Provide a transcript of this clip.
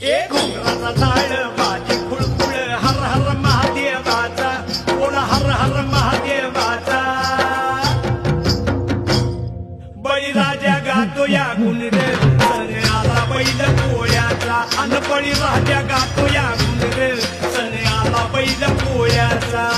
एक घोंगराचा झाड माझी खुळखुळ हर हर महादेवाचा बोला हर हर महादेवाचा बळीराजा गातो या गुणर सण आला बैल पोळ्याचा अन बळीराजा गातो या गुणर सण आला बैल पोळ्याचा